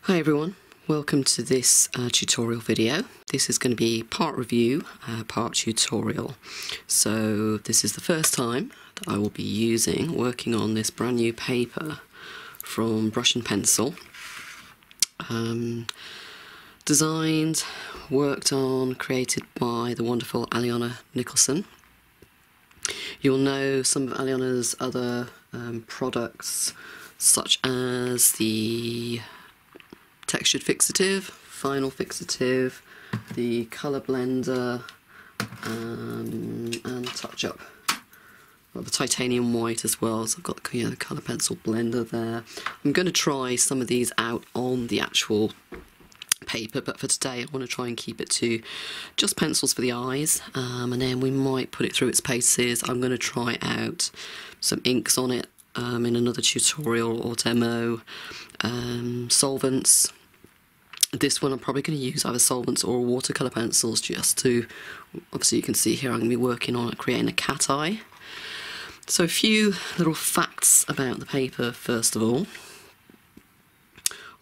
Hi everyone, welcome to this tutorial video. This is going to be part review, part tutorial. So this is the first time that I will be working on this brand new paper from Brush and Pencil. Designed, worked on, created by the wonderful Aliona Nicholson. You'll know some of Aliona's other products, such as the textured fixative, final fixative, the colour blender, and touch up. Got the titanium white as well, so I've got the colour pencil blender there. I'm going to try some of these out on the actual paper, but for today I want to try and keep it to just pencils for the eyes, and then we might put it through its paces. I'm going to try out some inks on it in another tutorial or demo, solvents. This one I'm probably going to use either solvents or watercolour pencils, just to, obviously you can see here I'm going to be working on creating a cat eye. So a few little facts about the paper first of all.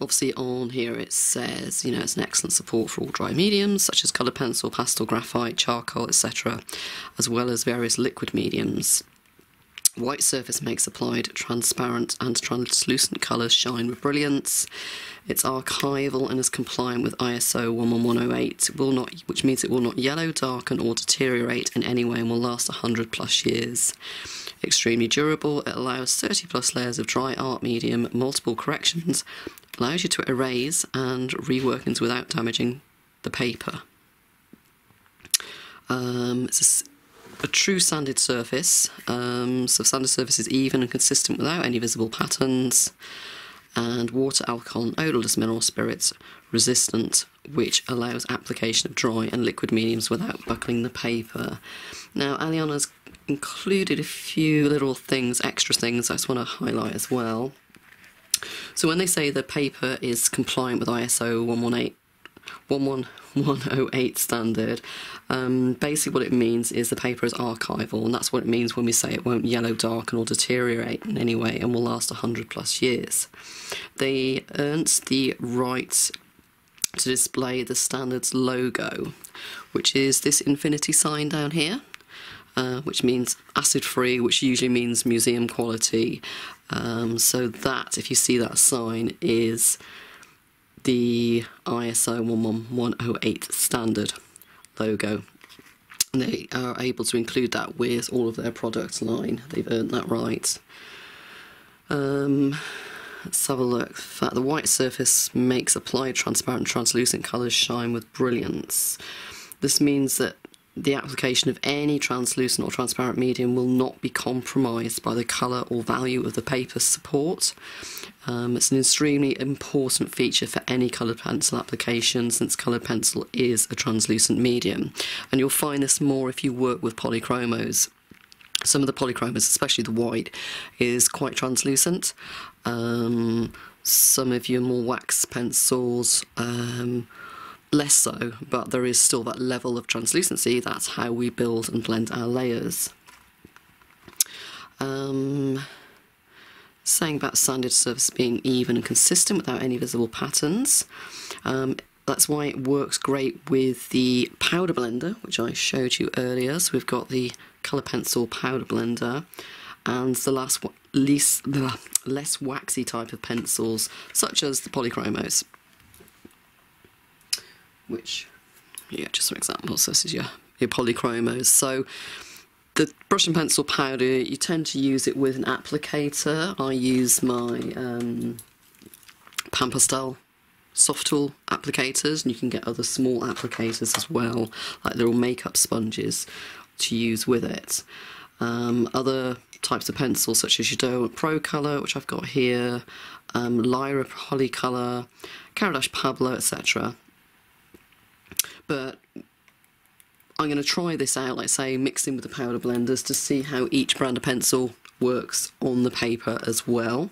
Obviously on here it says, it's an excellent support for all dry mediums such as coloured pencil, pastel, graphite, charcoal, etc., as well as various liquid mediums. White surface makes applied transparent and translucent colours shine with brilliance. It's archival and is compliant with ISO 11108, which means it will not yellow, darken or deteriorate in any way and will last 100+ years. Extremely durable, it allows 30+ layers of dry art medium, multiple corrections, allows you to erase and reworkings without damaging the paper. It's a true sanded surface, so sanded surface is even and consistent without any visible patterns, and water, alcohol and odourless mineral spirits resistant, which allows application of dry and liquid mediums without buckling the paper. Now Aliona's included a few little things, extra things I just want to highlight as well. So when they say the paper is compliant with ISO 11108 standard, basically what it means is the paper is archival, and that's what it means when we say it won't yellow, darken or deteriorate in any way and will last 100+ years. They earned the right to display the standards logo, which is this infinity sign down here, which means acid free, which usually means museum quality. So that, if you see that sign, is the ISO 11108 standard logo. And they are able to include that with all of their product line. They've earned that right. Let's have a look. In fact, the white surface makes applied transparent translucent colours shine with brilliance. This means that the application of any translucent or transparent medium will not be compromised by the colour or value of the paper's support. It's an extremely important feature for any coloured pencil application, since coloured pencil is a translucent medium, and you'll find this more if you work with polychromos. Some of the polychromos, especially the white, is quite translucent. Some of your more wax pencils, less so, but there is still that level of translucency. That's how we build and blend our layers. Saying about sanded surface being even and consistent without any visible patterns. That's why it works great with the powder blender, which I showed you earlier. So we've got the colour pencil powder blender and the less waxy type of pencils, such as the polychromos. Which, just some examples. This is your polychromos. So the brush and pencil powder, you tend to use it with an applicator. I use my Pan Pastel soft tool applicators, and you can get other small applicators as well, like little makeup sponges to use with it. Other types of pencils, such as your Derwent Pro Colour, which I've got here, Lyra Polycolour, Caradash Pablo, etc. But I'm going to try this out, like say, mixing with the powder blenders to see how each brand of pencil works on the paper as well.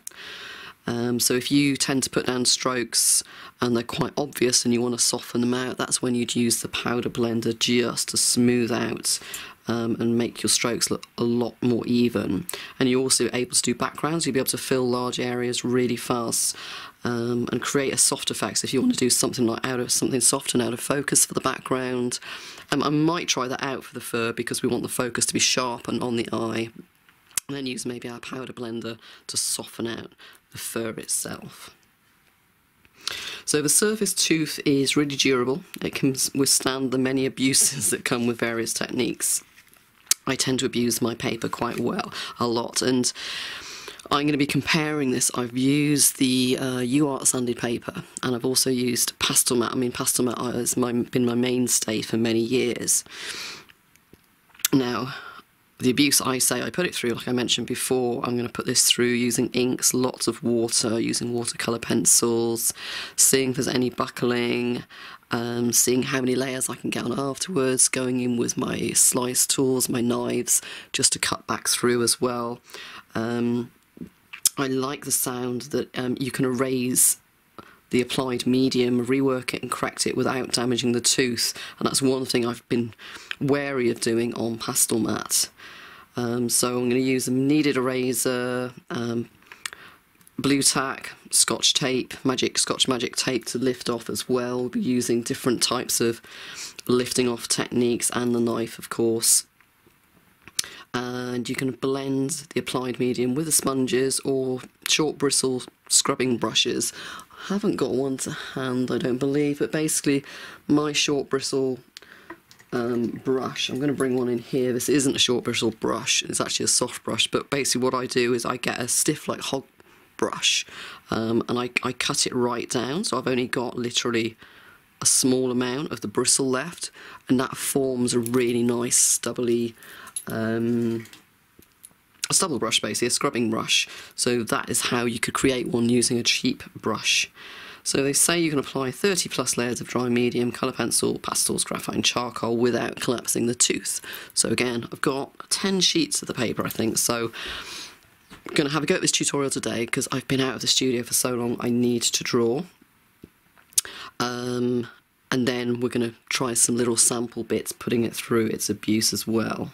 So if you tend to put down strokes and they're quite obvious and you want to soften them out, that's when you'd use the powder blender just to smooth out and make your strokes look a lot more even. And you're also able to do backgrounds. You'll be able to fill large areas really fast and create a soft effect. So if you want to do something like something soft and out of focus for the background, I might try that out for the fur because we want the focus to be sharp and on the eye, and then use maybe our powder blender to soften out the fur itself. So the surface tooth is really durable. It can withstand the many abuses that come with various techniques. I tend to abuse my paper quite well, a lot, and I'm going to be comparing this. I've used the UArt sanded paper, and I've also used pastel mat. I mean, pastel mat has been my mainstay for many years. Now, the abuse I put it through, like I mentioned before, I'm going to put this through using inks, lots of water, using watercolour pencils, seeing if there's any buckling, seeing how many layers I can get on afterwards, going in with my slice tools, my knives, just to cut back through as well. I like the sound that you can erase the applied medium, rework it and correct it without damaging the tooth, and that's one thing I've been wary of doing on pastel mat. So I'm going to use a kneaded eraser, blue tack, scotch tape, Scotch magic tape to lift off as well. We'll be using different types of lifting off techniques, and the knife of course. And you can blend the applied medium with the sponges or short bristle scrubbing brushes. I haven't got one to hand, I don't believe, but basically my short bristle brush, I'm going to bring one in here. This isn't a short bristle brush, it's actually a soft brush, but basically what I do is I get a stiff like hog brush, and I cut it right down, so I've only got literally a small amount of the bristle left, and that forms a really nice stubbly a stubble brush, basically a scrubbing brush. So that is how you could create one using a cheap brush. So they say you can apply 30 plus layers of dry medium, colour pencil, pastels, graphite and charcoal without collapsing the tooth. So again, I've got 10 sheets of the paper I think, so I'm going to have a go at this tutorial today because I've been out of the studio for so long I need to draw. And then we're going to try some little sample bits, putting it through its abuse as well.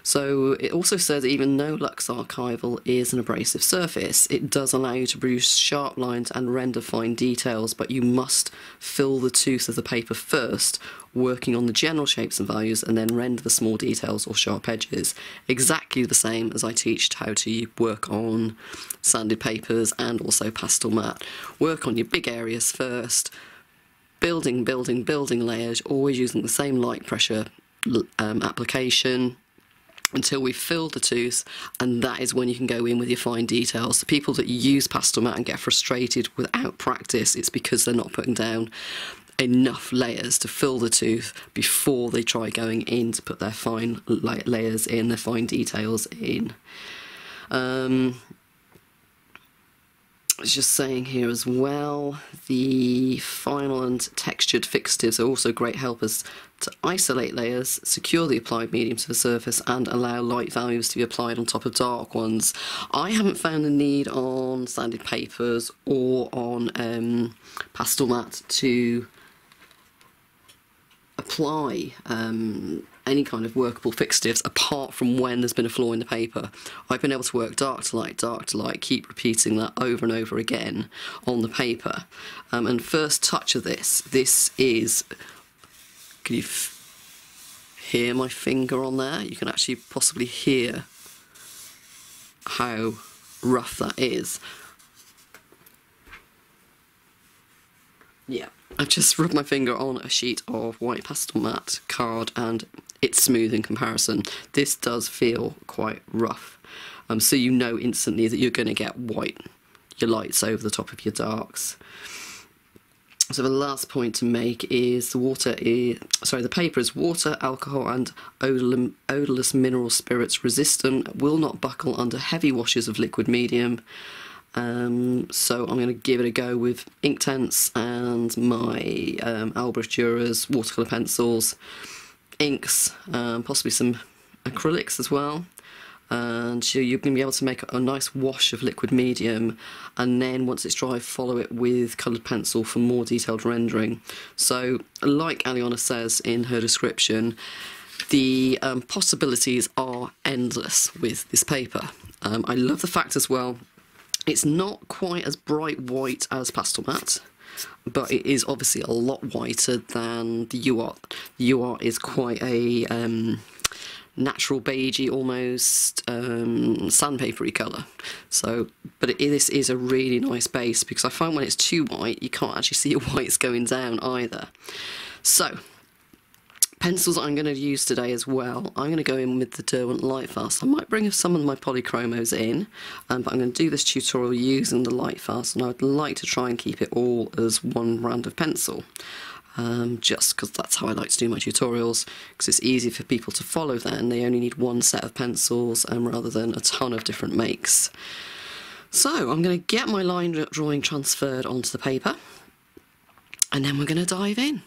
So it also says even though LuxArchival is an abrasive surface, it does allow you to produce sharp lines and render fine details, but you must fill the tooth of the paper first, working on the general shapes and values, and then render the small details or sharp edges. Exactly the same as I teach how to work on sanded papers and also pastel mat. Work on your big areas first, building layers, always using the same light pressure application until we've filled the tooth, and that is when you can go in with your fine details. The people that use pastel mat and get frustrated without practice, it's because they're not putting down enough layers to fill the tooth before they try going in to put their fine layers in, their fine details in. It's just saying here as well, the final and textured fixatives are also great helpers to isolate layers, secure the applied medium to the surface, and allow light values to be applied on top of dark ones. I haven't found the need on sanded papers or on pastel mat to apply any kind of workable fixatives apart from when there's been a flaw in the paper. I've been able to work dark to light, keep repeating that over and over again on the paper. And first touch of this is, can you hear my finger on there? You can actually possibly hear how rough that is. Yeah, I've just rubbed my finger on a sheet of white pastel mat card and it's smooth in comparison. This does feel quite rough, so you know instantly that you're going to get your lights over the top of your darks. So the last point to make is the paper is water, alcohol and odourless mineral spirits resistant, will not buckle under heavy washes of liquid medium. So I'm going to give it a go with Inktense and my Albrecht Dürer's watercolour pencils, inks, possibly some acrylics as well. And you're going to be able to make a nice wash of liquid medium, and then once it's dry, follow it with coloured pencil for more detailed rendering. So like Aliona says in her description, the possibilities are endless with this paper. I love the fact as well It's not quite as bright white as Pastel Matte, but it is obviously a lot whiter than the UArt. The UArt is quite a natural beigey, almost sandpapery colour. So, but this is a really nice base, because I find when it's too white, you can't actually see your whites going down either. So, pencils I'm going to use today as well. I'm going to go in with the Derwent Lightfast. I might bring some of my polychromos in, but I'm going to do this tutorial using the Lightfast, and I would like to try and keep it all as one brand of pencil. Just because that's how I like to do my tutorials, because it's easy for people to follow then. They only need one set of pencils rather than a ton of different makes. So I'm going to get my line drawing transferred onto the paper, and then we're going to dive in.